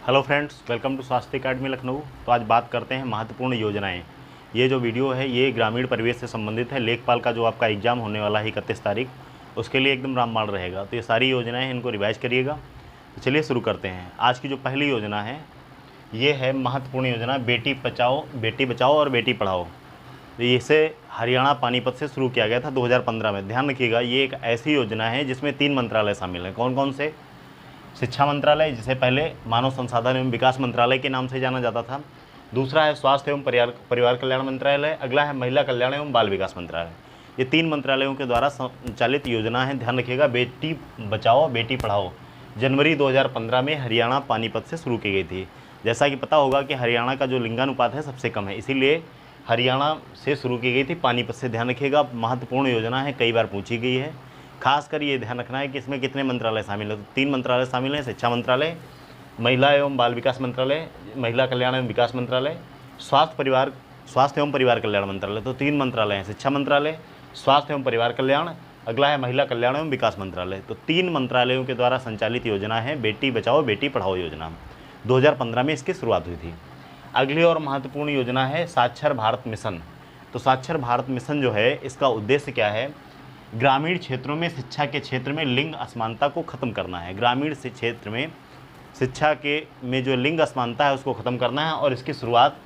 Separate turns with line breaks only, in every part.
Hello friends, welcome to स्वास्थ्य अकादमी लखनऊ। तो आज बात करते हैं महत्वपूर्ण योजनाएं। ये जो वीडियो है ये ग्रामीण परिवेश से संबंधित है। लेखपाल का जो आपका एग्ज़ाम होने वाला है 31 तारीख, उसके लिए एकदम रामबाण रहेगा। तो ये सारी योजनाएं हैं, इनको रिवाइज करिएगा। तो चलिए शुरू करते हैं। आज की जो पहली योजना है ये है महत्वपूर्ण योजना बेटी बचाओ और बेटी पढ़ाओ। तो इसे हरियाणा पानीपत से शुरू किया गया था 2015 में। ध्यान रखिएगा, ये एक ऐसी योजना है जिसमें 3 मंत्रालय शामिल हैं। कौन कौन से? शिक्षा मंत्रालय, जिसे पहले मानव संसाधन एवं विकास मंत्रालय के नाम से जाना जाता था। दूसरा है स्वास्थ्य एवं परिवार कल्याण मंत्रालय। अगला है महिला कल्याण एवं बाल विकास मंत्रालय। ये 3 मंत्रालयों के द्वारा संचालित योजना है। ध्यान रखिएगा, बेटी बचाओ बेटी पढ़ाओ जनवरी 2015 में हरियाणा पानीपत से शुरू की गई थी। जैसा कि पता होगा कि हरियाणा का जो लिंगानुपात है सबसे कम है, इसीलिए हरियाणा से शुरू की गई थी, पानीपत से। ध्यान रखिएगा, महत्वपूर्ण योजना है, कई बार पूछी गई है। खासकर ये ध्यान रखना है कि इसमें कितने मंत्रालय शामिल हैं। तो 3 मंत्रालय शामिल हैं: शिक्षा मंत्रालय, महिला एवं बाल विकास मंत्रालय, महिला कल्याण एवं विकास मंत्रालय, स्वास्थ्य एवं परिवार कल्याण मंत्रालय। तो 3 मंत्रालय हैं: शिक्षा मंत्रालय, स्वास्थ्य एवं परिवार कल्याण, अगला है महिला कल्याण एवं विकास मंत्रालय। तो 3 मंत्रालयों के द्वारा संचालित योजना है बेटी बचाओ बेटी पढ़ाओ योजना। 2015 में इसकी शुरुआत हुई थी। अगली और महत्वपूर्ण योजना है साक्षर भारत मिशन। तो साक्षर भारत मिशन जो है, इसका उद्देश्य क्या है? ग्रामीण क्षेत्रों में शिक्षा के क्षेत्र में लिंग असमानता को ख़त्म करना है। ग्रामीण से क्षेत्र में शिक्षा के में जो लिंग असमानता है उसको ख़त्म करना है, और इसकी शुरुआत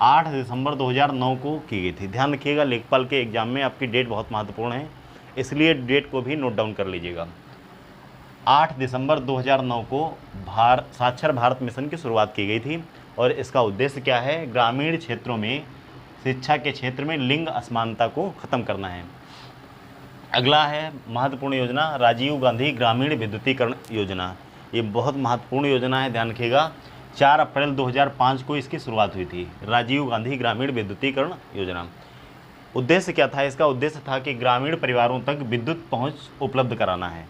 8 दिसंबर 2009 को की गई थी। ध्यान रखिएगा, लेखपाल के एग्ज़ाम में आपकी डेट बहुत महत्वपूर्ण है, इसलिए डेट को भी नोट डाउन कर लीजिएगा। 8 दिसंबर 2009 को साक्षर भारत मिशन की शुरुआत की गई थी, और इसका उद्देश्य क्या है? ग्रामीण क्षेत्रों में शिक्षा के क्षेत्र में लिंग असमानता को ख़त्म करना है। अगला है महत्वपूर्ण योजना राजीव गांधी ग्रामीण विद्युतीकरण योजना। ये बहुत महत्वपूर्ण योजना है, ध्यान रखिएगा। 4 अप्रैल 2005 को इसकी शुरुआत हुई थी, राजीव गांधी ग्रामीण विद्युतीकरण योजना। उद्देश्य क्या था इसका? उद्देश्य था कि ग्रामीण परिवारों तक विद्युत पहुंच उपलब्ध कराना है।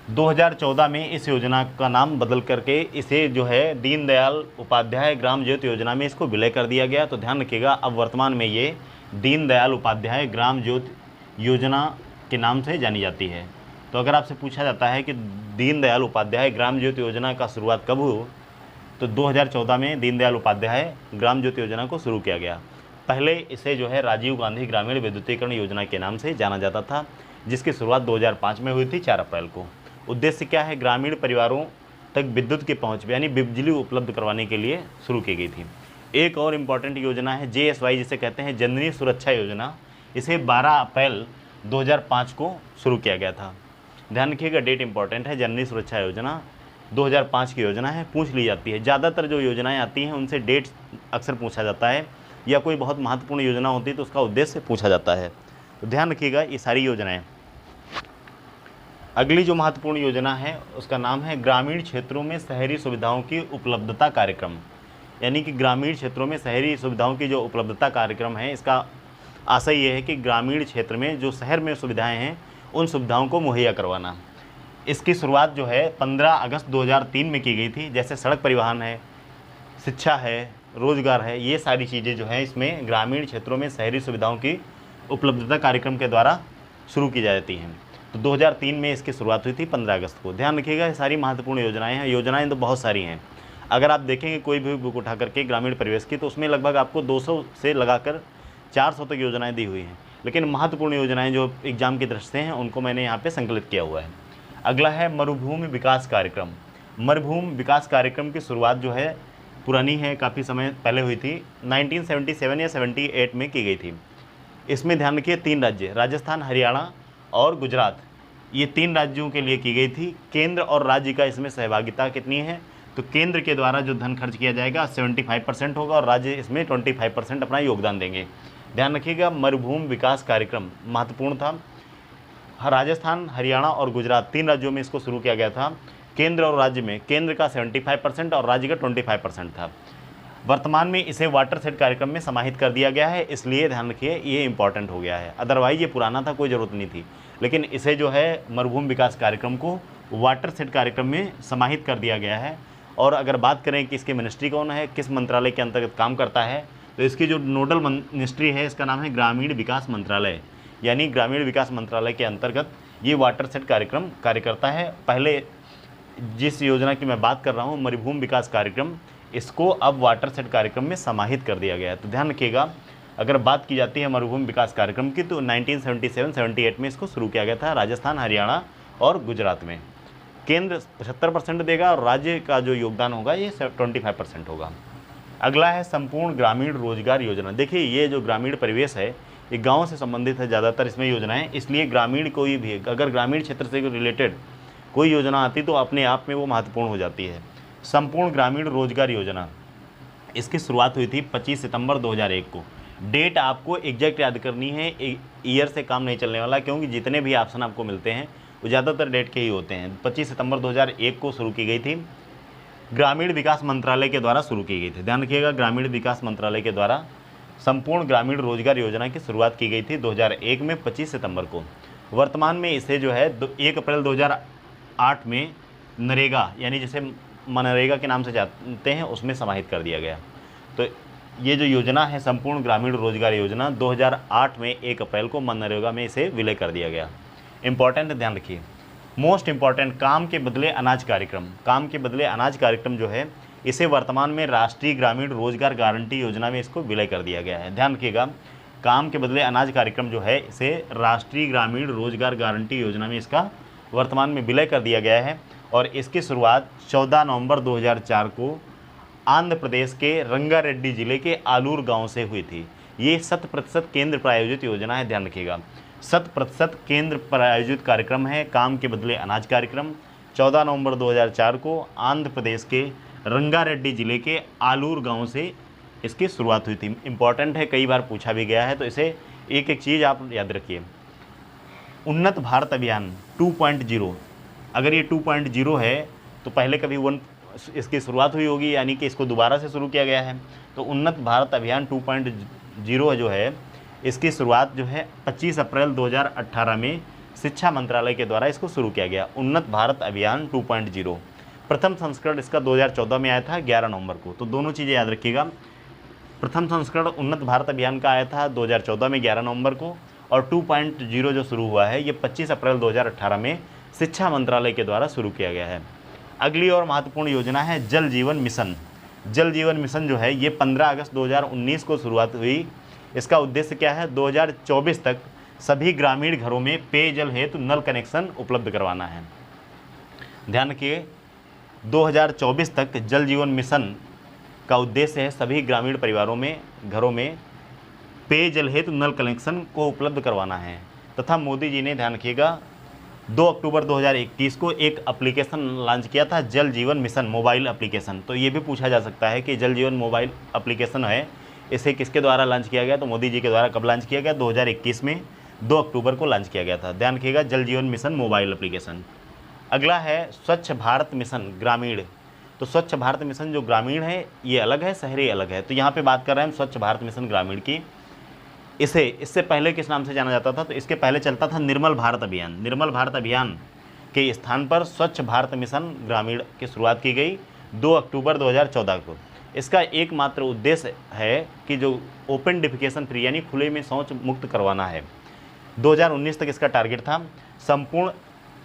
2014 में इस योजना का नाम बदल करके इसे जो है दीनदयाल उपाध्याय ग्राम ज्योति योजना में इसको विलय कर दिया गया। तो ध्यान रखिएगा, अब वर्तमान में ये दीनदयाल उपाध्याय ग्राम ज्योति योजना के नाम से जानी जाती है। तो अगर आपसे पूछा जाता है कि दीनदयाल उपाध्याय ग्राम ज्योति योजना का शुरुआत कब हुई, तो 2014 में दीनदयाल उपाध्याय ग्राम ज्योति योजना को शुरू किया गया। पहले इसे जो है राजीव गांधी ग्रामीण विद्युतीकरण योजना के नाम से जाना जाता था, जिसकी शुरुआत 2005 में हुई थी 4 अप्रैल को। उद्देश्य क्या है? ग्रामीण परिवारों तक विद्युत की पहुँच यानी बिजली उपलब्ध करवाने के लिए शुरू की गई थी। एक और इम्पॉर्टेंट योजना है JSY, जिसे कहते हैं जननी सुरक्षा योजना। इसे 12 अप्रैल 2005 को शुरू किया गया था। ध्यान रखिएगा, डेट इंपॉर्टेंट है। जननी सुरक्षा योजना 2005 की योजना है, पूछ ली जाती है। ज़्यादातर जो योजनाएं आती हैं उनसे डेट अक्सर पूछा जाता है, या कोई बहुत महत्वपूर्ण योजना होती है तो उसका उद्देश्य पूछा जाता है। तो ध्यान रखिएगा, ये सारी योजनाएँ। अगली जो महत्वपूर्ण योजना है उसका नाम है ग्रामीण क्षेत्रों में शहरी सुविधाओं की उपलब्धता कार्यक्रम। यानी कि ग्रामीण क्षेत्रों में शहरी सुविधाओं की जो उपलब्धता कार्यक्रम है, इसका आशय ये है कि ग्रामीण क्षेत्र में जो शहर में सुविधाएं हैं उन सुविधाओं को मुहैया करवाना। इसकी शुरुआत जो है 15 अगस्त 2003 में की गई थी। जैसे सड़क परिवहन है, शिक्षा है, रोजगार है, ये सारी चीज़ें जो हैं इसमें ग्रामीण क्षेत्रों में शहरी सुविधाओं की उपलब्धता कार्यक्रम के द्वारा शुरू की जाती हैं। तो 2003 में इसकी शुरुआत हुई थी 15 अगस्त को। ध्यान रखिएगा, ये सारी महत्वपूर्ण योजनाएँ हैं। योजनाएँ तो बहुत सारी हैं। अगर आप देखेंगे कोई भी बुक उठा करके ग्रामीण परिवेश की, तो उसमें लगभग आपको 200 से लगाकर 400 तक योजनाएं दी हुई हैं, लेकिन महत्वपूर्ण योजनाएं जो एग्जाम की दृष्टि से हैं उनको मैंने यहाँ पे संकलित किया हुआ है। अगला है मरुभूमि विकास कार्यक्रम। मरुभूमि विकास कार्यक्रम की शुरुआत जो है पुरानी है, काफ़ी समय पहले हुई थी, 1977 या 78 में की गई थी। इसमें ध्यान रखिए 3 राज्य राजस्थान, हरियाणा और गुजरात, ये 3 राज्यों के लिए की गई थी। केंद्र और राज्य का इसमें सहभागिता कितनी है? तो केंद्र के द्वारा जो धन खर्च किया जाएगा 75% होगा, और राज्य इसमें 25% अपना योगदान देंगे। ध्यान रखिएगा, मरुभूमि विकास कार्यक्रम महत्वपूर्ण था। राजस्थान, हरियाणा और गुजरात 3 राज्यों में इसको शुरू किया गया था। केंद्र और राज्य में केंद्र का 75% और राज्य का 25% था। वर्तमान में इसे वाटर सेट कार्यक्रम में समाहित कर दिया गया है, इसलिए ध्यान रखिए ये इंपॉर्टेंट हो गया है। अदरवाइज ये पुराना था, कोई ज़रूरत नहीं थी, लेकिन इसे जो है मरुभूमि विकास कार्यक्रम को वाटर सेट कार्यक्रम में समाहित कर दिया गया है। और अगर बात करें कि इसकी मिनिस्ट्री कौन है, किस मंत्रालय के अंतर्गत काम करता है, तो इसकी जो नोडल मिनिस्ट्री है इसका नाम है ग्रामीण विकास मंत्रालय। यानी ग्रामीण विकास मंत्रालय के अंतर्गत ये वाटर सेट कार्यक्रम कार्य करता है। पहले जिस योजना की मैं बात कर रहा हूँ मरुभूमि विकास कार्यक्रम, इसको अब वाटरशेड कार्यक्रम में समाहित कर दिया गया है। तो ध्यान रखिएगा, अगर बात की जाती है मरुभूमि विकास कार्यक्रम की तो 1977-78 में इसको शुरू किया गया था राजस्थान, हरियाणा और गुजरात में। केंद्र 75% देगा और राज्य का जो योगदान होगा ये 25% होगा। अगला है संपूर्ण ग्रामीण रोजगार योजना। देखिए ये जो ग्रामीण परिवेश है ये गाँव से संबंधित है ज़्यादातर इसमें योजनाएँ, इसलिए ग्रामीण कोई भी अगर ग्रामीण क्षेत्र से रिलेटेड कोई योजना आती तो अपने आप में वो महत्वपूर्ण हो जाती है। संपूर्ण ग्रामीण रोजगार योजना, इसकी शुरुआत हुई थी 25 सितंबर 2001 को। डेट आपको एग्जैक्ट याद करनी है, ईयर से काम नहीं चलने वाला, क्योंकि जितने भी ऑप्शन आपको मिलते हैं वो ज़्यादातर डेट के ही होते हैं। 25 सितंबर 2001 को शुरू की गई थी, ग्रामीण विकास मंत्रालय के द्वारा शुरू की गई थी। ध्यान रखिएगा, ग्रामीण विकास मंत्रालय के द्वारा संपूर्ण ग्रामीण रोजगार योजना की शुरुआत की गई थी 2001 में 25 सितंबर को। वर्तमान में इसे जो है 1 अप्रैल 2008 में नरेगा, यानी जिसे मनरेगा के नाम से जानते हैं, उसमें समाहित कर दिया गया। तो ये जो योजना है संपूर्ण ग्रामीण रोजगार योजना 2008 में 1 अप्रैल को मनरेगा में इसे विलय कर दिया गया। इंपॉर्टेंट ध्यान रखिए, मोस्ट इंपॉर्टेंट, काम के बदले अनाज कार्यक्रम। काम के बदले अनाज कार्यक्रम जो है इसे वर्तमान में राष्ट्रीय ग्रामीण रोजगार गारंटी योजना में इसको विलय कर दिया गया है। ध्यान रखिएगा, काम के बदले अनाज कार्यक्रम जो है इसे राष्ट्रीय ग्रामीण रोजगार गारंटी योजना में इसका वर्तमान में विलय कर दिया गया है और इसकी शुरुआत 14 नवंबर 2004 को आंध्र प्रदेश के रंगारेड्डी जिले के आलूर गांव से हुई थी। ये 100% केंद्र प्रायोजित योजना है। ध्यान रखिएगा, 100% केंद्र प्रायोजित कार्यक्रम है काम के बदले अनाज कार्यक्रम। 14 नवंबर 2004 को आंध्र प्रदेश के रंगारेड्डी जिले के आलूर गांव से इसकी शुरुआत हुई थी। इम्पॉर्टेंट है, कई बार पूछा भी गया है, तो इसे एक एक चीज़ आप याद रखिए। उन्नत भारत अभियान 2.0, अगर ये 2.0 है तो पहले कभी 1 इसकी शुरुआत हुई होगी, यानी कि इसको दोबारा से शुरू किया गया है। तो उन्नत भारत अभियान 2.0 जो है इसकी शुरुआत जो है 25 अप्रैल 2018 में शिक्षा मंत्रालय के द्वारा इसको शुरू किया गया। उन्नत भारत अभियान 2.0 प्रथम संस्करण इसका 2014 में आया था 11 नवंबर को। तो दोनों चीज़ें याद रखिएगा, प्रथम संस्करण उन्नत भारत अभियान का आया था 2014 में 11 नवंबर को, और 2.0 जो शुरू हुआ है ये 25 अप्रैल 2018 में शिक्षा मंत्रालय के द्वारा शुरू किया गया है। अगली और महत्वपूर्ण योजना है जल जीवन मिशन। जल जीवन मिशन जो है ये 15 अगस्त 2019 को शुरुआत हुई। इसका उद्देश्य क्या है? 2024 तक सभी ग्रामीण घरों में पेयजल हेतु नल कनेक्शन उपलब्ध करवाना है। ध्यान रखिए, 2024 तक जल जीवन मिशन का उद्देश्य है सभी ग्रामीण परिवारों में घरों में पेयजल हेतु नल कनेक्शन को उपलब्ध करवाना है। तथा मोदी जी ने, ध्यान रखिएगा, 2 अक्टूबर 2021 को एक एप्लीकेशन लॉन्च किया था, जल जीवन मिशन मोबाइल एप्लीकेशन। तो ये भी पूछा जा सकता है कि जल जीवन मोबाइल एप्लीकेशन है, इसे किसके द्वारा लॉन्च किया गया? तो मोदी जी के द्वारा। कब लॉन्च किया गया? 2021 में 2 अक्टूबर को लॉन्च किया गया था। ध्यान रखिएगा, जल जीवन मिशन मोबाइल एप्लीकेशन। अगला है स्वच्छ भारत मिशन ग्रामीण। तो स्वच्छ भारत मिशन जो ग्रामीण है ये अलग है, शहरी अलग है। तो यहाँ पे बात कर रहे हैं हम स्वच्छ भारत मिशन ग्रामीण की। इससे पहले किस नाम से जाना जाता था? तो इसके पहले चलता था निर्मल भारत अभियान। निर्मल भारत अभियान के स्थान पर स्वच्छ भारत मिशन ग्रामीण की शुरुआत की गई 2 अक्टूबर 2014 को। इसका एकमात्र उद्देश्य है कि जो ओपन डिफिकेशन फ्री यानी खुले में शौच मुक्त करवाना है। 2019 तक इसका टारगेट था। संपूर्ण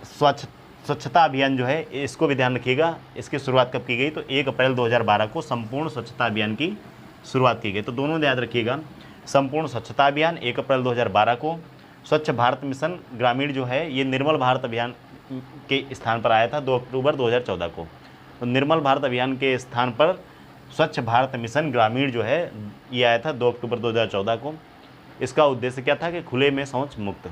स्वच्छता अभियान जो है इसको भी ध्यान रखिएगा, इसकी शुरुआत कब की गई? तो 1 अप्रैल 2012 को संपूर्ण स्वच्छता अभियान की शुरुआत की गई। तो दोनों याद रखिएगा, संपूर्ण स्वच्छता अभियान 1 अप्रैल 2012 को, स्वच्छ भारत मिशन ग्रामीण जो है ये निर्मल भारत अभियान के स्थान पर आया था 2 अक्टूबर 2014 को। तो निर्मल भारत अभियान के स्थान पर स्वच्छ भारत मिशन ग्रामीण जो है ये आया था 2 अक्टूबर 2014 को। इसका उद्देश्य क्या था? कि खुले में शौच मुक्त।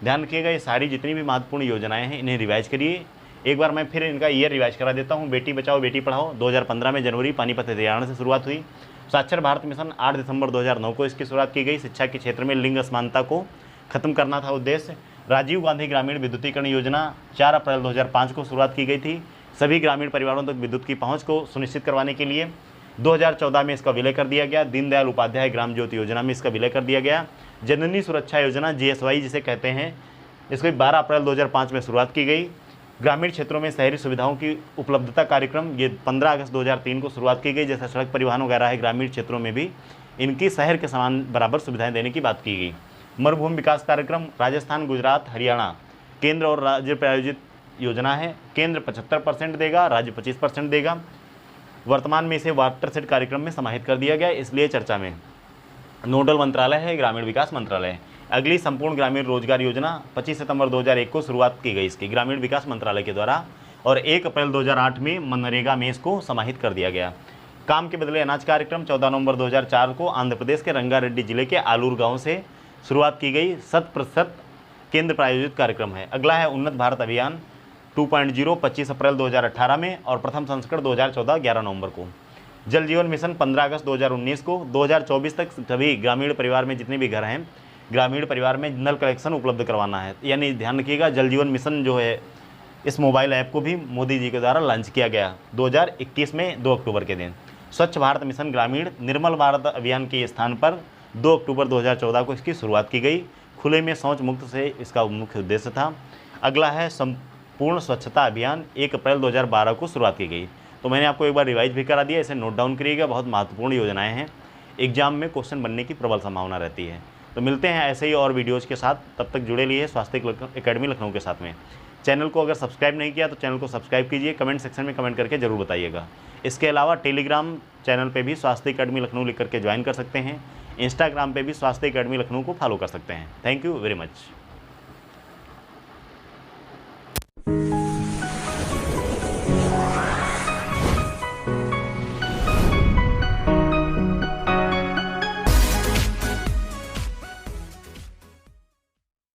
ध्यान रखिएगा, ये सारी जितनी भी महत्वपूर्ण योजनाएं हैं इन्हें रिवाइज करिए। एक बार मैं फिर इनका ईयर रिवाइज करा देता हूँ। बेटी बचाओ बेटी पढ़ाओ 2015 में जनवरी पानीपत हरियाणा से शुरुआत हुई। साक्षर भारत मिशन 8 दिसंबर 2009 को इसकी शुरुआत की गई। शिक्षा के क्षेत्र में लिंग असमानता को खत्म करना था उद्देश्य। राजीव गांधी ग्रामीण विद्युतीकरण योजना 4 अप्रैल 2005 को शुरुआत की गई थी, सभी ग्रामीण परिवारों तक विद्युत की पहुंच को सुनिश्चित करवाने के लिए। 2014 में इसका विलय कर दिया गया। दीनदयाल उपाध्याय ग्राम ज्योति योजना में इसका विलय कर दिया गया। जननी सुरक्षा योजना GSY जिसे कहते हैं, इसकी 12 अप्रैल 2005 में शुरुआत की गई। ग्रामीण क्षेत्रों में शहरी सुविधाओं की उपलब्धता कार्यक्रम ये 15 अगस्त 2003 को शुरुआत की गई। जैसे सड़क परिवहन वगैरह है, ग्रामीण क्षेत्रों में भी इनकी शहर के समान बराबर सुविधाएं देने की बात की गई। मरुभूमि विकास कार्यक्रम राजस्थान, गुजरात, हरियाणा केंद्र और राज्य प्रायोजित योजना है। केंद्र 75% देगा, राज्य 25% देगा। वर्तमान में इसे वाटरशेड कार्यक्रम में समाहित कर दिया गया, इसलिए चर्चा में। नोडल मंत्रालय है ग्रामीण विकास मंत्रालय। अगली संपूर्ण ग्रामीण रोजगार योजना 25 सितंबर 2001 को शुरुआत की गई इसकी ग्रामीण विकास मंत्रालय के द्वारा, और 1 अप्रैल 2008 में मनरेगा में इसको समाहित कर दिया गया। काम के बदले अनाज कार्यक्रम 14 नवंबर 2004 को आंध्र प्रदेश के रंगारेड्डी जिले के आलूर गांव से शुरुआत की गई, 100% केंद्र प्रायोजित कार्यक्रम है। अगला है उन्नत भारत अभियान 2.0 25 अप्रैल 2018 में, और प्रथम संस्करण 2014 11 नवंबर को। जल जीवन मिशन 15 अगस्त 2019 को। 2024 तक सभी ग्रामीण परिवार में जितने भी घर हैं, ग्रामीण परिवार में नल कनेक्शन उपलब्ध करवाना है। यानी ध्यान रखिएगा, जल जीवन मिशन जो है इस मोबाइल ऐप को भी मोदी जी के द्वारा लॉन्च किया गया 2021 में 2 अक्टूबर के दिन। स्वच्छ भारत मिशन ग्रामीण निर्मल भारत अभियान के स्थान पर 2 अक्टूबर 2014 को इसकी शुरुआत की गई। खुले में शौच मुक्त से इसका मुख्य उद्देश्य था। अगला है संपूर्ण स्वच्छता अभियान 1 अप्रैल 2012 को शुरुआत की गई। तो मैंने आपको एक बार रिवाइज भी करा दिया, इसे नोट डाउन करिएगा, बहुत महत्वपूर्ण योजनाएं हैं, एग्जाम में क्वेश्चन बनने की प्रबल संभावना रहती है। तो मिलते हैं ऐसे ही और वीडियोज़ के साथ, तब तक जुड़े रहिए स्वास्थ्य एकेडमी लखनऊ के साथ में। चैनल को अगर सब्सक्राइब नहीं किया तो चैनल को सब्सक्राइब कीजिए, कमेंट सेक्शन में कमेंट करके ज़रूर बताइएगा। इसके अलावा टेलीग्राम चैनल पे भी स्वास्थ्य एकेडमी लखनऊ लिख करके ज्वाइन कर सकते हैं। इंस्टाग्राम पे भी स्वास्थ्य एकेडमी लखनऊ को फॉलो कर सकते हैं। Thank you very much.